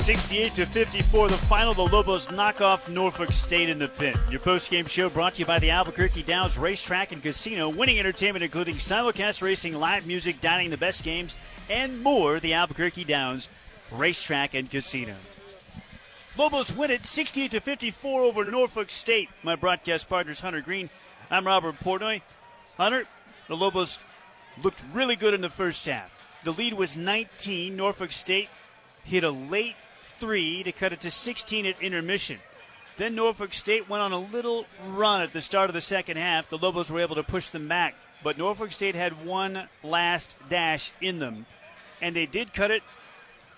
68-54, the final. The Lobos knock off Norfolk State in the pit. Your post-game show brought to you by the Albuquerque Downs Racetrack and Casino. Winning entertainment including simulcast racing, live music, dining, the best games, and more. The Albuquerque Downs Racetrack and Casino. Lobos win it 68-54 over Norfolk State. My broadcast partner's Hunter Green. I'm Robert Portnoy. Hunter, the Lobos looked really good in the first half. The lead was 19. Norfolk State hit a late three to cut it to 16 at intermission. Then Norfolk State went on a little run at the start of the second half. The Lobos were able to push them back, but Norfolk State had one last dash in them, and they did cut it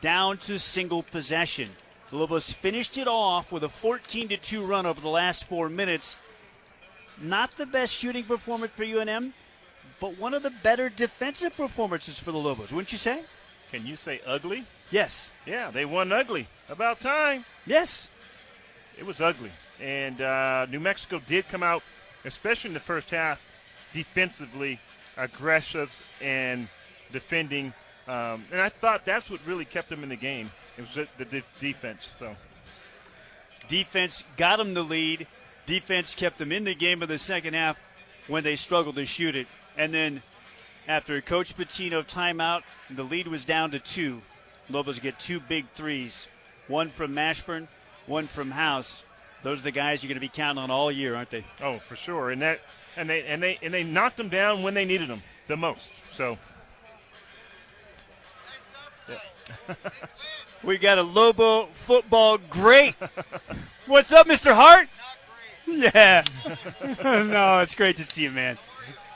down to single possession. The Lobos finished it off with a 14-2 run over the last 4 minutes. Not the best shooting performance for UNM, but one of the better defensive performances for the Lobos, wouldn't you say? Can you say ugly? Yes. Yeah, they won ugly. About time. Yes. It was ugly. And New Mexico did come out, especially in the first half, defensively aggressive and defending. And I thought that's what really kept them in the game. It was the defense. So, defense got them the lead. Defense kept them in the game in the second half when they struggled to shoot it. And then after Coach Pitino timeout, the lead was down to 2. Lobos get 2 big threes, one from Mashburn, one from House. Those are the guys you're going to be counting on all year, aren't they? Oh, for sure. And they knocked them down when they needed them the most. So yeah. We got a Lobo football great. What's up, Mr. Hart? Yeah. No, it's great to see you, man.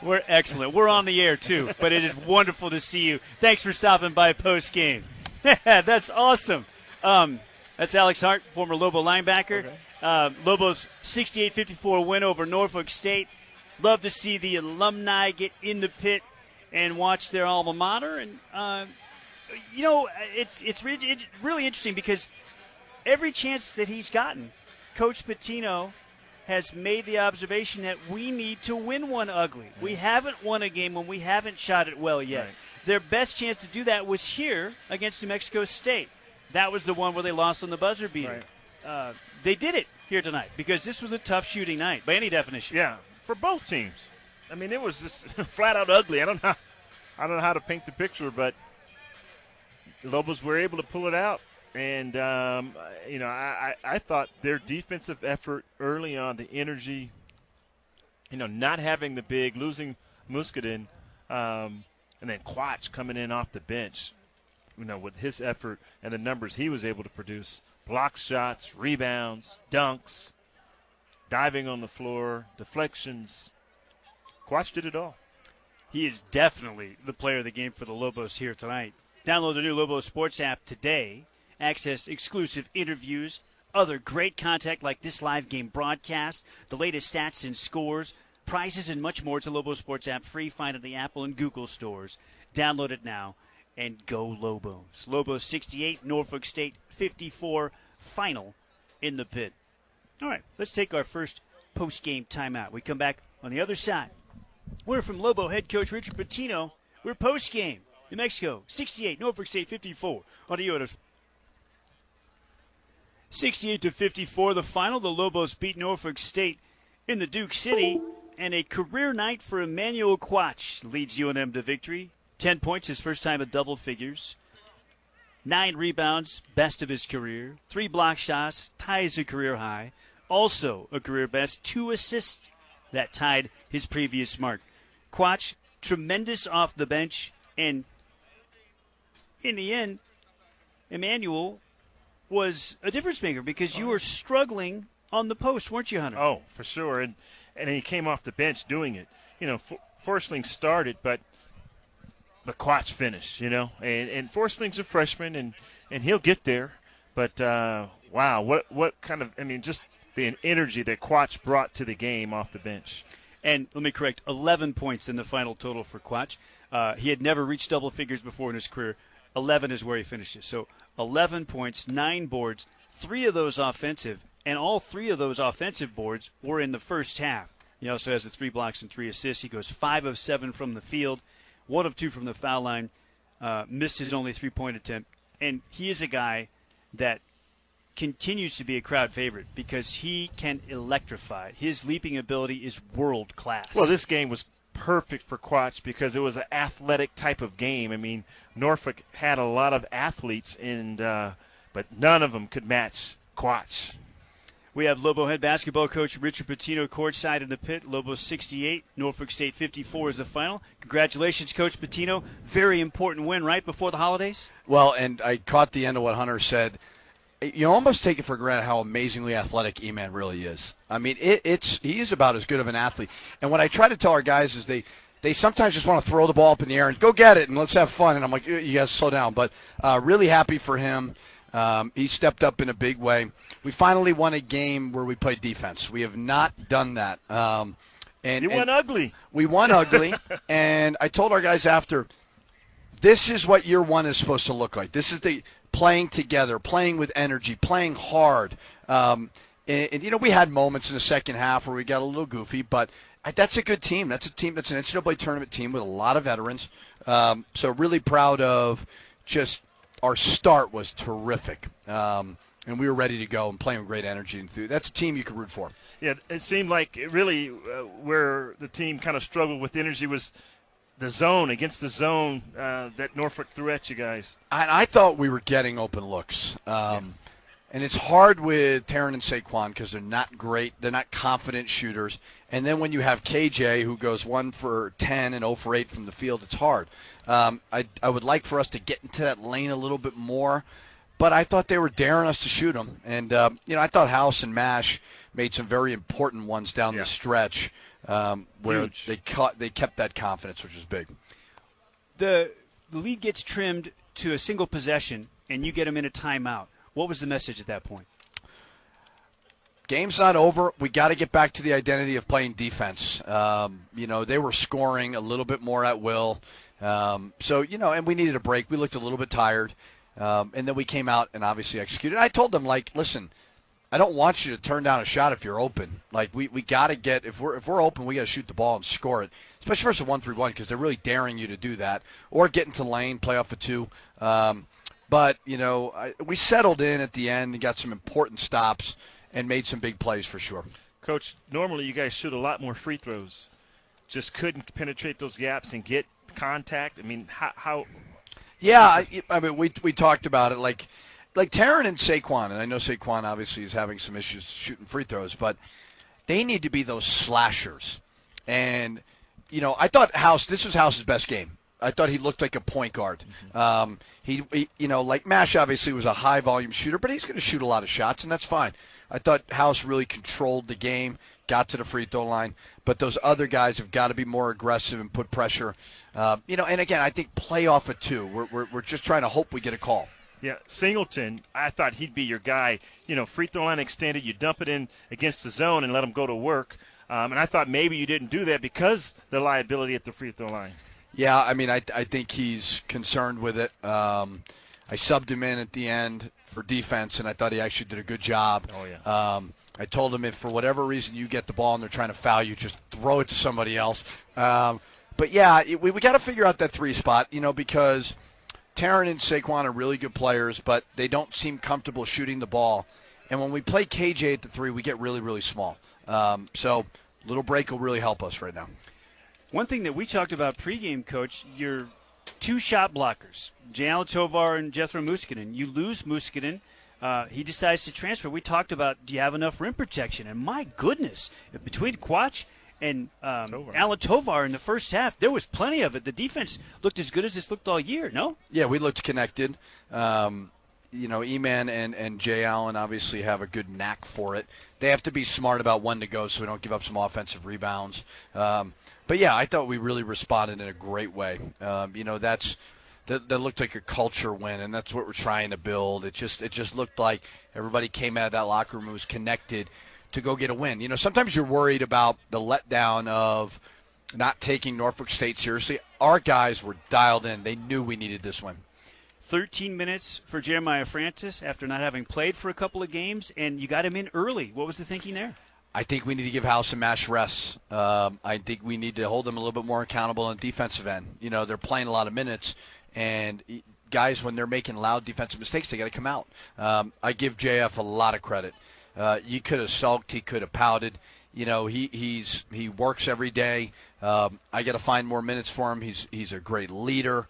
We're excellent. We're on the air, too, but it is wonderful to see you. Thanks for stopping by post-game. That's awesome. That's Alex Hart, former Lobo linebacker. Okay. Lobos 68-54 win over Norfolk State. Love to see the alumni get in the pit and watch their alma mater. And, it's really interesting because every chance that he's gotten, Coach Pitino has made the observation that we need to win one ugly. Right. We haven't won a game when we haven't shot it well yet. Right. Their best chance to do that was here against New Mexico State. That was the one where they lost on the buzzer beater. Right. They did it here tonight because this was a tough shooting night by any definition. Yeah, for both teams. I mean, it was just flat out ugly. I don't know how to paint the picture, but the Lobos were able to pull it out. And, I thought their defensive effort early on, the energy, not having the big, losing Muscadin, and then Quach coming in off the bench, with his effort and the numbers he was able to produce, block shots, rebounds, dunks, diving on the floor, deflections. Quach did it all. He is definitely the player of the game for the Lobos here tonight. Download the new Lobos Sports app today. Access exclusive interviews, other great content like this live game broadcast, the latest stats and scores, prizes, and much more. It's a Lobos Sports app, free. Find it in the Apple and Google stores. Download it now and go Lobos. Lobos 68, Norfolk State 54, final in the pit. All right, let's take our first post-game timeout. We come back on the other side. We're from Lobo head coach Richard Pitino. We're post-game. New Mexico 68, Norfolk State 54 on the UNM. 68-54, the final. The Lobos beat Norfolk State in the Duke City, and a career night for Emmanuel Quach leads UNM to victory. 10 points, his first time at double figures. 9 rebounds, best of his career. 3 block shots, ties a career high. Also a career best, 2 assists that tied his previous mark. Quach, tremendous off the bench, and in the end, Emmanuel was a difference maker because you were struggling on the post, weren't you, Hunter? Oh, for sure. And he came off the bench doing it. Forsling started, but Quach finished, And Forsling's a freshman, and he'll get there. But, wow, what kind of – just the energy that Quach brought to the game off the bench. And let me correct, 11 points in the final total for Quach. He had never reached double figures before in his career. 11 is where he finishes. So 11 points, 9 boards, 3 of those offensive, and all 3 of those offensive boards were in the first half. He also has the 3 blocks and 3 assists. He goes 5 of 7 from the field, 1 of 2 from the foul line, missed his only 3-point attempt. And he is a guy that continues to be a crowd favorite because he can electrify. His leaping ability is world class. Well, this game was perfect for Quach because it was an athletic type of game. I mean, Norfolk had a lot of athletes, but none of them could match Quach. We have Lobo head basketball coach Richard Pitino courtside in the pit. Lobo 68, Norfolk State 54 is the final. Congratulations, Coach Pitino. Very important win right before the holidays. Well, and I caught the end of what Hunter said. You almost take it for granted how amazingly athletic E-Man really is. I mean, he is about as good of an athlete. And what I try to tell our guys is they sometimes just want to throw the ball up in the air and go get it and let's have fun. And I'm like, you guys slow down. But really happy for him. He stepped up in a big way. We finally won a game where we played defense. We have not done that. You won ugly. We won ugly. And I told our guys after, this is what year one is supposed to look like. This is the playing together, playing with energy, playing hard. And we had moments in the second half where we got a little goofy, but that's a good team. That's a team that's an NCAA tournament team with a lot of veterans. So really proud of just our start was terrific. And we were ready to go and playing with great energy. That's a team you can root for. Yeah, it seemed like really where the team kind of struggled with energy was the zone, against the zone that Norfolk threw at you guys. I thought we were getting open looks. And it's hard with Taryn and Saquon because they're not great. They're not confident shooters. And then when you have KJ who goes 1 for 10 and 0 for 8 from the field, it's hard. I would like for us to get into that lane a little bit more. But I thought they were daring us to shoot them. And, I thought House and Mash made some very important ones down the stretch where they kept that confidence, which was big. The lead gets trimmed to a single possession, and you get them in a timeout. What was the message at that point? Game's not over. We got to get back to the identity of playing defense. They were scoring a little bit more at will. And we needed a break. We looked a little bit tired. And then we came out and obviously executed. I told them, listen, I don't want you to turn down a shot if you're open. We got to get, if we're open, we got to shoot the ball and score it, especially versus a 1-3-1 because they're really daring you to do that or get into lane, play off a 2. But we settled in at the end and got some important stops and made some big plays for sure. Coach, normally you guys shoot a lot more free throws. Just couldn't penetrate those gaps and get contact. I mean, how? Yeah, we talked about it. Like Taryn and Saquon, and I know Saquon obviously is having some issues shooting free throws, but they need to be those slashers. And, I thought this was House's best game. I thought he looked like a point guard. He like Mash obviously was a high-volume shooter, but he's going to shoot a lot of shots, and that's fine. I thought House really controlled the game, got to the free throw line, but those other guys have got to be more aggressive and put pressure. And again, I think play off a 2. We're just trying to hope we get a call. Yeah, Singleton, I thought he'd be your guy. Free throw line extended, you dump it in against the zone and let him go to work. And I thought maybe you didn't do that because the liability at the free throw line. Yeah, I think he's concerned with it. I subbed him in at the end for defense, and I thought he actually did a good job. Oh, yeah. I told him if for whatever reason you get the ball and they're trying to foul you, just throw it to somebody else. But, yeah, we got to figure out that 3 spot, because Taryn and Saquon are really good players, but they don't seem comfortable shooting the ball. And when we play KJ at the 3, we get really, really small. So a little break will really help us right now. One thing that we talked about pregame, Coach, your 2 shot blockers, Jalen Tovar and Jethro Muskinen. You lose Muskinen. He decides to transfer. We talked about, do you have enough rim protection? And my goodness, between Quach and Alan Tovar in the first half, there was plenty of it. The defense looked as good as it's looked all year, no? Yeah, we looked connected. E-Man and Jay Allen obviously have a good knack for it. They have to be smart about when to go so we don't give up some offensive rebounds. But, yeah, I thought we really responded in a great way. That looked like a culture win, and that's what we're trying to build. It just looked like everybody came out of that locker room and was connected to go get a win. Sometimes you're worried about the letdown of not taking Norfolk State seriously. Our guys were dialed in. They knew we needed this win. 13 minutes for Jeremiah Francis after not having played for a couple of games, and you got him in early. What was the thinking there? I think we need to give House and Mash rests. I think we need to hold them a little bit more accountable on the defensive end. They're playing a lot of minutes, and guys, when they're making loud defensive mistakes, they got to come out. I give JF a lot of credit. He could have sulked. He could have pouted. He works every day. I got to find more minutes for him. He's a great leader.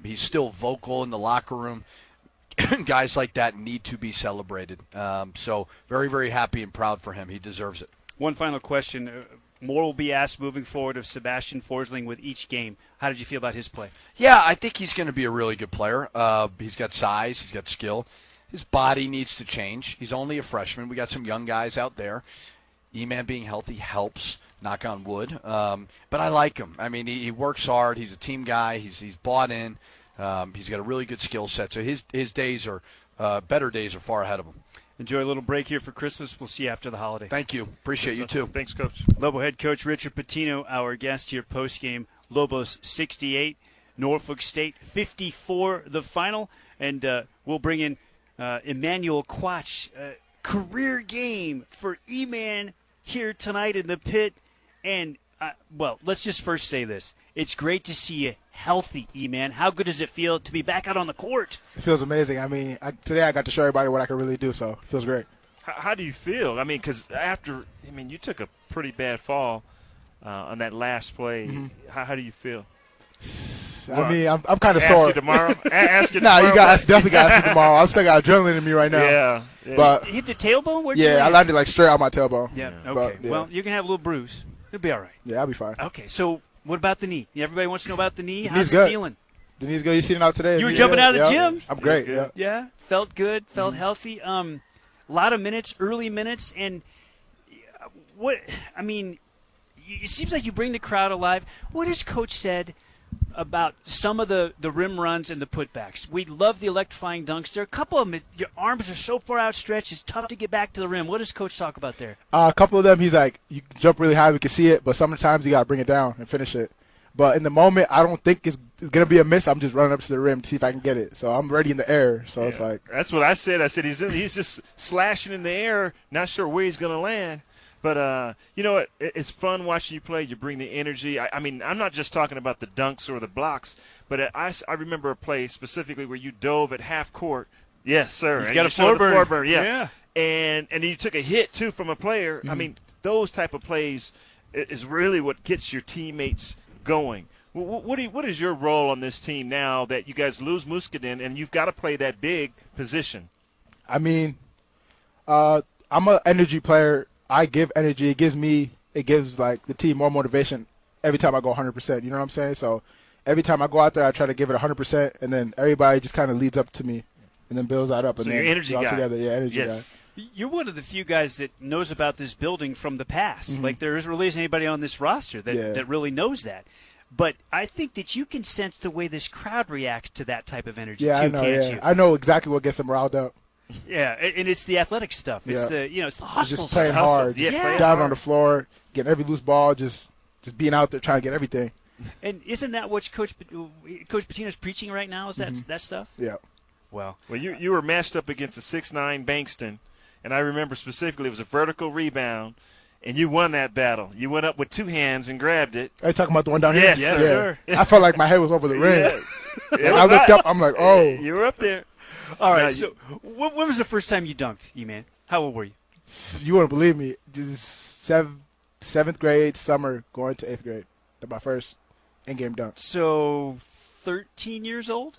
He's still vocal in the locker room. Guys like that need to be celebrated. So very, very happy and proud for him. He deserves it. One final question. More will be asked moving forward of Sebastian Forsling with each game. How did you feel about his play? Yeah, I think he's going to be a really good player. He's got size. He's got skill. His body needs to change. He's only a freshman. We got some young guys out there. E-Man being healthy helps, knock on wood. But I like him. I mean, he works hard. He's a team guy. He's bought in. He's got a really good skill set. So his days are better days are far ahead of him. Enjoy a little break here for Christmas. We'll see you after the holiday. Thank you. Appreciate you, too. Thanks, Coach. Lobo head coach Richard Pitino, our guest here postgame. Lobos 68, Norfolk State 54, the final. And we'll bring in Emmanuel Quach. Career game for E-Man here tonight in the pit. And, let's just first say this. It's great to see you healthy, E-Man. How good does it feel to be back out on the court? It feels amazing. I mean, today I got to show everybody what I can really do, so it feels great. How do you feel? I mean, because you took a pretty bad fall on that last play. Mm-hmm. How do you feel? I'm kind of sore. Ask you tomorrow? Ask you tomorrow? No, you definitely got to ask me tomorrow. I'm still got adrenaline in me right now. Yeah. But hit the tailbone? Where'd I landed like straight on my tailbone. Yeah, okay. But, well, you can have a little bruise. It'll be all right. Yeah, I'll be fine. Okay, so what about the knee? Everybody wants to know about the knee. How's it feeling? The knee's good. You seen it out today? You were jumping out of the gym? I'm great. Yeah, felt good, felt healthy. A lot of minutes, early minutes, and it seems like you bring the crowd alive. What has Coach said about some of the rim runs and the putbacks? We love the electrifying dunks. There are a couple of them. Your arms are so far outstretched, it's tough to get back to the rim. What does Coach talk about there? A couple of them, he's like, you can jump really high, we can see it, but sometimes you got to bring it down and finish it. But in the moment, I don't think it's going to be a miss. I'm just running up to the rim to see if I can get it. So I'm ready in the air. So it's like. That's what I said. I said he's just slashing in the air, not sure where he's going to land. But, you know what? It's fun watching you play. You bring the energy. I mean, I'm not just talking about the dunks or the blocks, but I remember a play specifically where you dove at half court. Yes, sir. He's got a floor burn. Yeah. And you took a hit, too, from a player. Mm-hmm. I mean, those type of plays is really what gets your teammates going. What is your role on this team now that you guys lose Muscadin and you've got to play that big position? I mean, I'm an energy player. I give energy. It gives like the team more motivation every time I go 100%. You know what I'm saying? So every time I go out there, I try to give it 100%, and then everybody just kind of leads up to me and then builds that up. And so then you're energy guy. Together. Yeah, energy guy. You're one of the few guys that knows about this building from the past. Mm-hmm. Like there really isn't anybody on this roster that really knows that. But I think that you can sense the way this crowd reacts to that type of energy too, I know, can't you? I know exactly what gets them riled up. Yeah, and it's the athletic stuff. It's the hustle. It's just playing stuff. hard, diving on the floor, getting every loose ball, just being out there trying to get everything. And isn't that what Coach Pitino's preaching right now? Is that stuff? Yeah. Well, you were matched up against a 6'9" Bankston, and I remember specifically it was a vertical rebound, and you won that battle. You went up with two hands and grabbed it. Are you talking about the one down here? Yes, sir. I felt like my head was over the rim. Yeah. I looked up, I'm like, oh. You were up there. All right, so when was the first time you dunked, E-Man? How old were you? You wouldn't believe me. This is seventh grade summer going to 8th grade. That's my first in-game dunk. So 13 years old?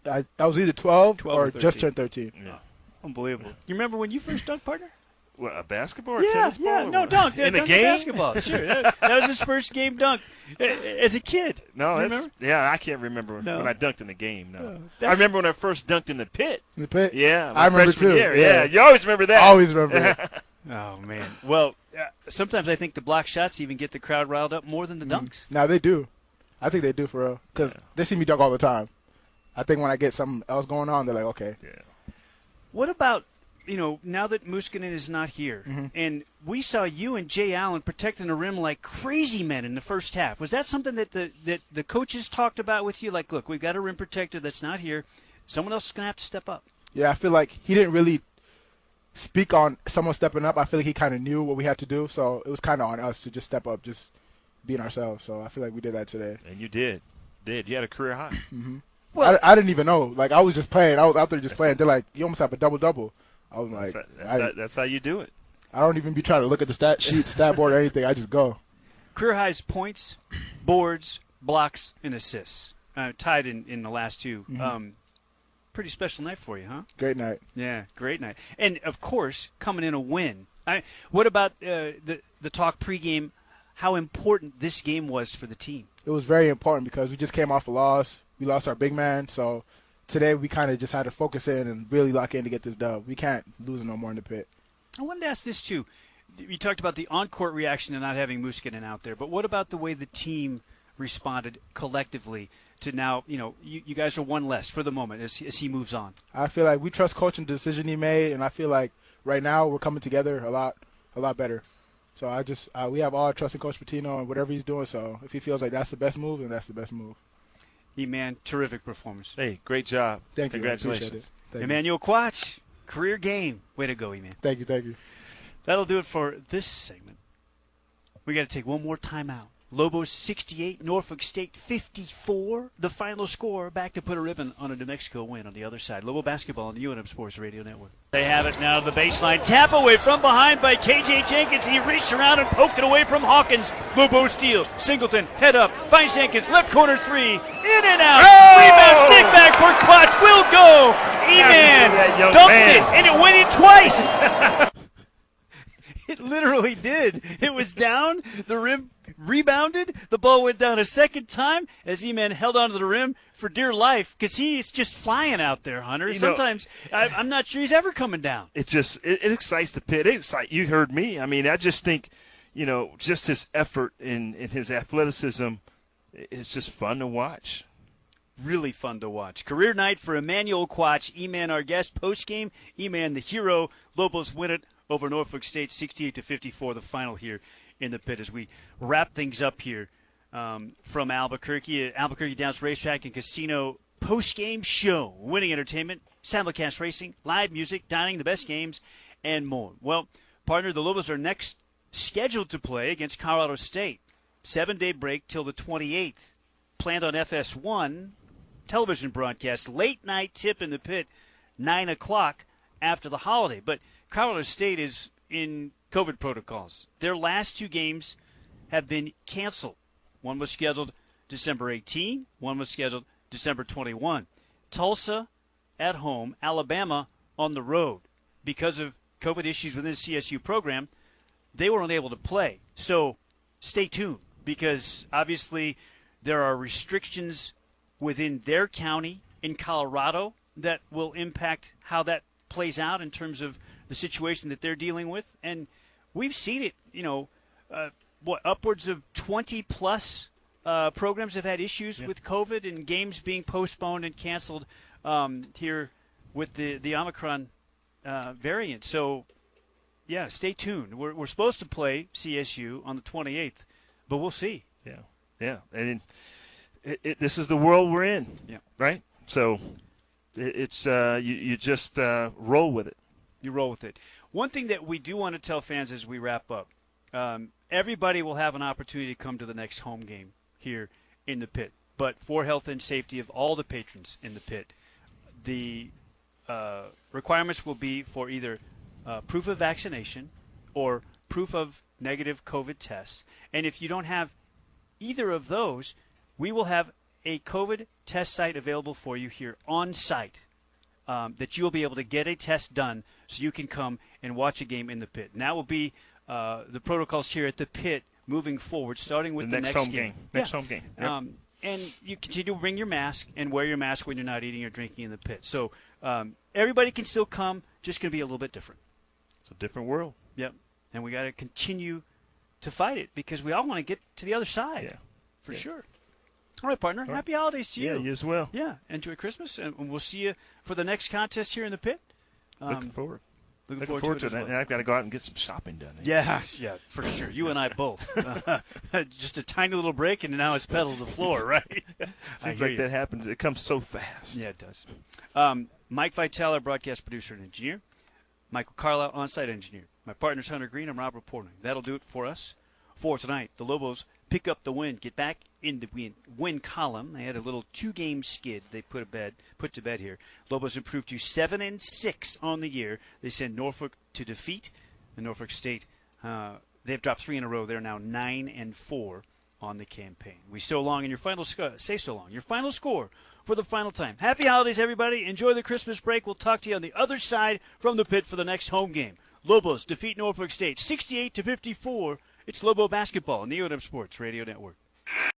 I was either 12 or 13. just turned 13. Yeah. Unbelievable. You remember when you first dunked, partner? What, a basketball or tennis ball? Yeah, no, dunk. In a dunk game? Basketball, sure. That was his first game dunk as a kid. No, do you remember? Yeah, I can't remember when I dunked in the game. No, I remember when I first dunked in the pit. In the pit? Yeah, I remember too. Year. Yeah, you always remember that. I always remember that. Oh man. Well, sometimes I think the block shots even get the crowd riled up more than the dunks. No, they do. I think they do for real because they see me dunk all the time. I think when I get something else going on, they're like, okay. Yeah. What about? Now that Muscadin is not here, and we saw you and Jay Allen protecting the rim like crazy men in the first half. Was that something that the coaches talked about with you? Like, look, we've got a rim protector that's not here. Someone else is going to have to step up. Yeah, I feel like he didn't really speak on someone stepping up. I feel like he kind of knew what we had to do, so it was kind of on us to just step up, just being ourselves. So I feel like we did that today. And you did. You had a career high. Mm-hmm. Well, I didn't even know. Like, I was just playing. I was out there just playing. They're like, you almost have a double-double. I was like, that's how you do it. I don't even be trying to look at the stat sheet, stat board, or anything. I just go. Career highs points, boards, blocks, and assists. Tied in the last two. Mm-hmm. Pretty special night for you, huh? Great night. Yeah, great night. And, of course, coming in a win. What about the talk pregame, how important this game was for the team? It was very important because we just came off a loss. We lost our big man. So today we kind of just had to focus in and really lock in to get this dub. We can't lose no more in the pit. I wanted to ask this, too. You talked about the on-court reaction to not having Muskinen out there, but what about the way the team responded collectively to now, you guys are one less for the moment as he moves on? I feel like we trust coach and the decision he made, and I feel like right now we're coming together a lot better. So we have all trust in Coach Pitino and whatever he's doing. So if he feels like that's the best move, then that's the best move. E-Man, terrific performance. Hey, great job. Thank you. Congratulations. Emmanuel Quach, career game. Way to go, E-Man. Thank you. That'll do it for this segment. We got to take one more time out. Lobos 68, Norfolk State 54. The final score. Back to put a ribbon on a New Mexico win on the other side. Lobo basketball on the UNM Sports Radio Network. They have it now to the baseline. Tap away from behind by KJ Jenkins. He reached around and poked it away from Hawkins. Lobo steal. Singleton, head up. Finds Jenkins. Left corner three. In and out. Rebound. Stick back for Clutch. Will go. E-Man dumped it, and it went in twice. It literally did. It was down. The rim rebounded. The ball went down a second time as E-Man held onto the rim for dear life because he's just flying out there, Hunter. Sometimes I'm not sure he's ever coming down. It excites the pit. You heard me. I mean, I just think, just his effort and his athleticism, it's just fun to watch. Really fun to watch. Career night for Emmanuel Quach. E-Man, our guest. Post-game, E-Man, the hero. Lobos win it over Norfolk State, 68-54, the final here in the pit as we wrap things up here from Albuquerque. Albuquerque Downs Racetrack and Casino post-game show. Winning entertainment, simulcast racing, live music, dining, the best games, and more. Well, partner, the Lobos are next scheduled to play against Colorado State. 7-day break till the 28th. Planned on FS1 television broadcast. Late night tip in the pit, 9 o'clock after the holiday. But Colorado State is in COVID protocols. Their last two games have been canceled. One was scheduled December 18. One was scheduled December 21. Tulsa at home, Alabama on the road. Because of COVID issues within the CSU program, they were unable to play. So stay tuned because obviously there are restrictions within their county in Colorado that will impact how that plays out in terms of the situation that they're dealing with. And we've seen it, upwards of 20-plus programs have had issues with COVID and games being postponed and canceled here with the Omicron variant. So, stay tuned. We're supposed to play CSU on the 28th, but we'll see. Yeah. And this is the world we're in, right? So it's you just roll with it. You roll with it. One thing that we do want to tell fans as we wrap up, everybody will have an opportunity to come to the next home game here in the pit. But for health and safety of all the patrons in the pit, the requirements will be for either proof of vaccination or proof of negative COVID tests. And if you don't have either of those, we will have a COVID test site available for you here on site. That you'll be able to get a test done so you can come and watch a game in the pit. And that will be the protocols here at the pit moving forward, starting with the next home game. Next home game. Yep. And you continue to bring your mask and wear your mask when you're not eating or drinking in the pit. So everybody can still come, just going to be a little bit different. It's a different world. Yep. And we got to continue to fight it because we all want to get to the other side. Yeah. For sure. All right, partner. All Happy holidays to you. Yeah, you as well. Yeah, enjoy Christmas, and we'll see you for the next contest here in the pit. Looking forward. Looking forward to it. And I've got to go out and get some shopping done. Yeah, for sure. You and I both. Just a tiny little break, and now it's pedal to the floor, right? Seems like that happens. It comes so fast. Yeah, it does. Mike Vitale, our broadcast producer and engineer. Michael Carlisle, on-site engineer. My partner's Hunter Green. I'm Rob Reporting. That'll do it for us for tonight. The Lobos pick up the win, get back in the win column. They had a little 2-game skid they put to bed here. Lobos improved to 7-6 on the year. They send Norfolk to defeat. And Norfolk State, they've dropped 3 in a row. They're now 9-4 on the campaign. We so long in your final say so long. Your final score for the final time. Happy holidays, everybody. Enjoy the Christmas break. We'll talk to you on the other side from the pit for the next home game. Lobos defeat Norfolk State 68-54. It's Lobo basketball on the UNM Sports Radio Network.